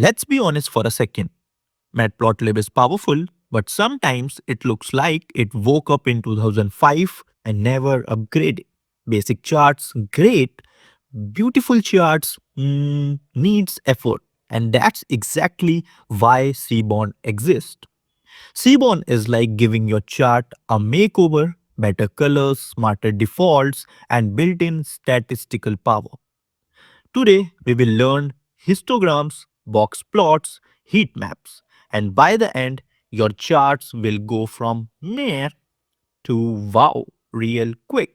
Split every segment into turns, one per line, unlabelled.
Let's be honest for a second. Matplotlib is powerful, but sometimes it looks like it woke up in 2005 and never upgraded. Basic charts, great. Beautiful charts, needs effort. And that's exactly why Seaborn exists. Seaborn is like giving your chart a makeover, better colors, smarter defaults, and built in statistical power. Today, we will learn histograms, box plots, heat maps, and by the end, your charts will go from meh to wow real quick.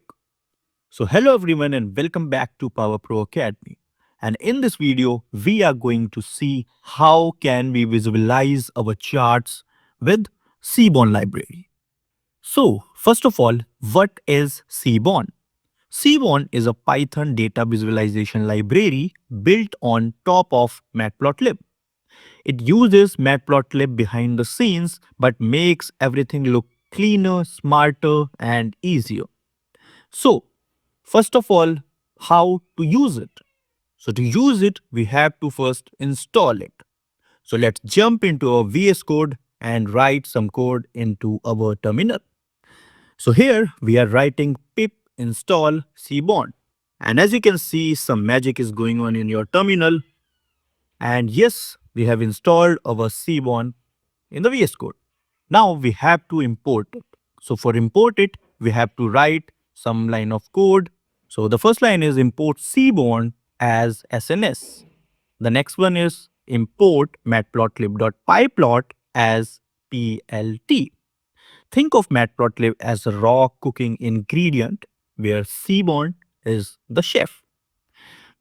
So, hello everyone, and welcome back to PowerPro Academy. And in this video, we are going to see how can we visualize our charts with Seaborn library. So, first of all, what is Seaborn? Seaborn is a Python data visualization library built on top of Matplotlib. It uses Matplotlib behind the scenes but makes everything look cleaner, smarter, and easier. So, first of all, how to use it? So, to use it, we have to first install it. So, let's jump into our VS Code and write some code into our terminal. So here we are writing pip install cbond. And as you can see, some magic is going on in your terminal. And yes, we have installed our cbond in the VS Code. Now we have to import it. So for import it, we have to write some line of code. So the first line is import cbond as SNS. The next one is import matplotlib.pyplot as PLT. Think of matplotlib as a raw cooking ingredient where Seaborn is the chef.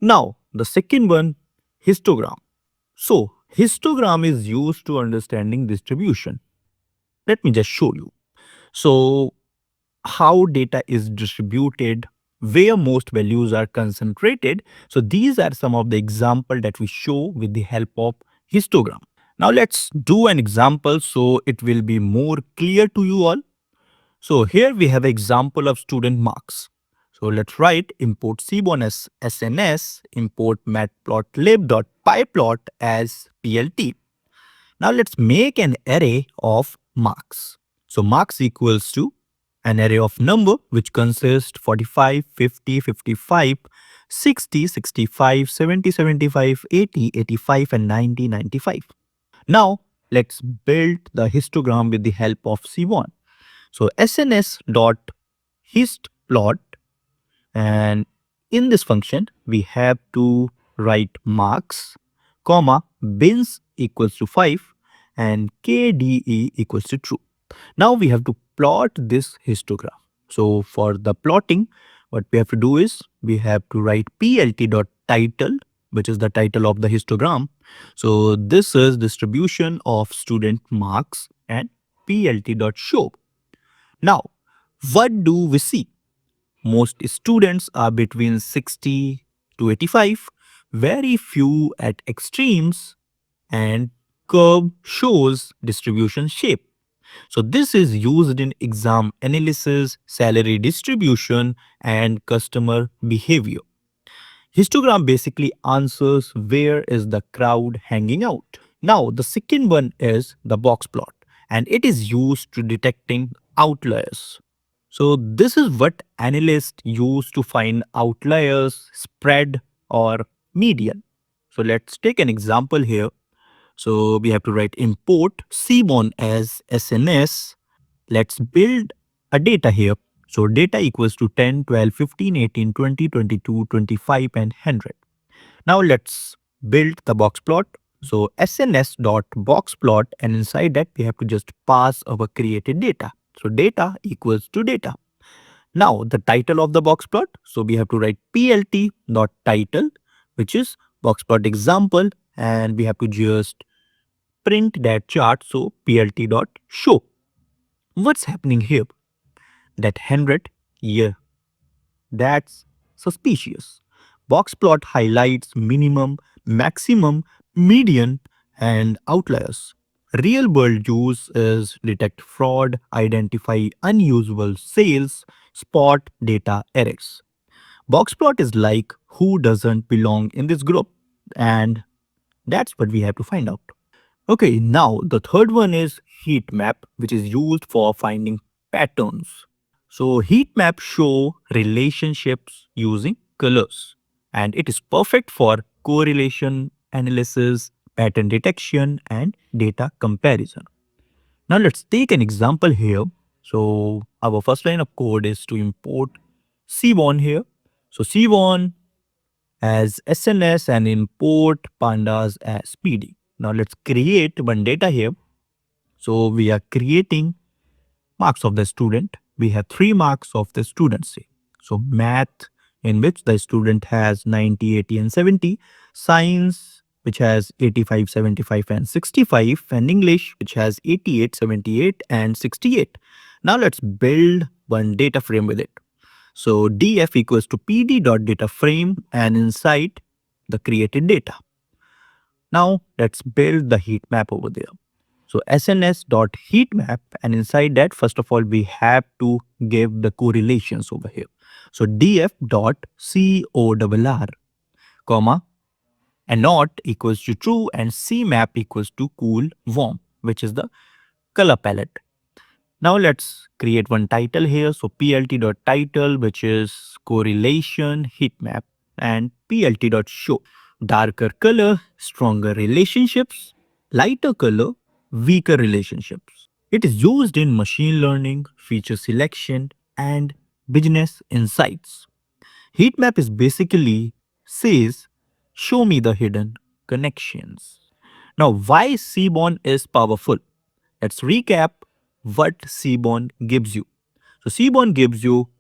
Now, the second one, histogram. So, histogram is used to understanding distribution. Let me just show you. So, how data is distributed, where most values are concentrated. So, these are some of the example that we show with the help of histogram. Now, let's do an example so it will be more clear to you all. So here we have example of student marks. So let's write import cbon as SNS, import matplotlib.pyplot as PLT. Now let's make an array of marks. So marks equals to an array of number which consists 45, 50, 55, 60, 65, 70, 75, 80, 85 and 90, 95. Now let's build the histogram with the help of C1. So SNS dot histplot, and in this function we have to write marks, comma, bins equals to 5 and KDE equals to true. Now we have to plot this histogram. So for the plotting, what we have to do is we have to write PLT dot title, which is the title of the histogram. So this is distribution of student marks, and PLT dot show. Now, what do we see? Most students are between 60 to 85, very few at extremes, and curve shows distribution shape. So this is used in exam analysis, salary distribution, and customer behavior. Histogram basically answers where is the crowd hanging out. Now, the second one is the box plot, and it is used to detecting outliers. So this is what analysts use to find outliers, spread, or median. So let's take an example here. So we have to write import cbon as SNS. Let's build a data here. So data equals to 10, 12, 15, 18, 20, 22, 25, and 100. Now let's build the box plot. So SNS dot box plot, and inside that we have to just pass our created data. So data equals to data. Now the title of the box plot. So we have to write PLT dot title, which is box plot example, and we have to just print that chart. So PLT dot show. What's happening here? That 100, yeah, that's suspicious. Box plot highlights minimum, maximum, median, and outliers. Real world use is detect fraud, identify unusual sales, spot data errors. Boxplot is like who doesn't belong in this group, and That's what we have to find out. Okay, now the third one is heat map, which is used for finding patterns. So heat maps show relationships using colors, and it is perfect for correlation analysis, pattern detection, and data comparison. Now let's take an example here. So our first line of code is to import Seaborn here. So Seaborn as SNS and import pandas as PD. Now let's create one data here. So we are creating marks of the student. We have 3 marks of the student say. So math, in which the student has 90, 80 and 70. Science, which has 85, 75 and 65. And English, which has 88, 78 and 68. Now let's build one data frame with it. So df equals to pd dot data frame and inside the created data. Now let's build the heat map over there. So SNS dot heat map, and inside that, first of all, we have to give the correlations over here. So df dot CORR, comma, and not equals to true and CMap equals to cool warm, which is the color palette. Now let's create one title here. So plt.title, which is correlation heat map, and plt.show, darker color, stronger relationships, lighter color, weaker relationships. It is used in machine learning, feature selection, and business insights. Heat map is basically says, show me the hidden connections. Now, why Seaborn is powerful? Let's recap what Seaborn gives you. So Seaborn gives you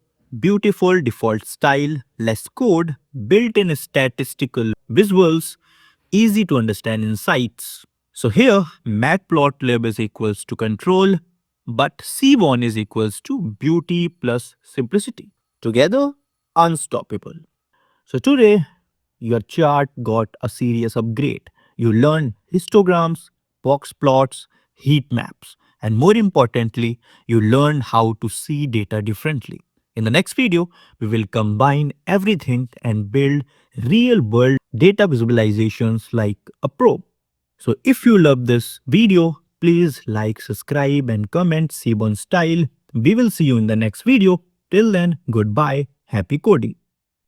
beautiful default style, less code, built-in statistical visuals, easy to understand insights. So here Matplotlib is equals to control, but Seaborn is equals to beauty plus simplicity. Together, unstoppable. So today, your chart got a serious upgrade. You learned histograms, box plots, heat maps, and more importantly, you learned how to see data differently. In the next video, we will combine everything and build real world data visualizations like a pro. So if you love this video, please like, subscribe and comment Seaborn style. We will see you in the next video. Till then, goodbye. Happy coding.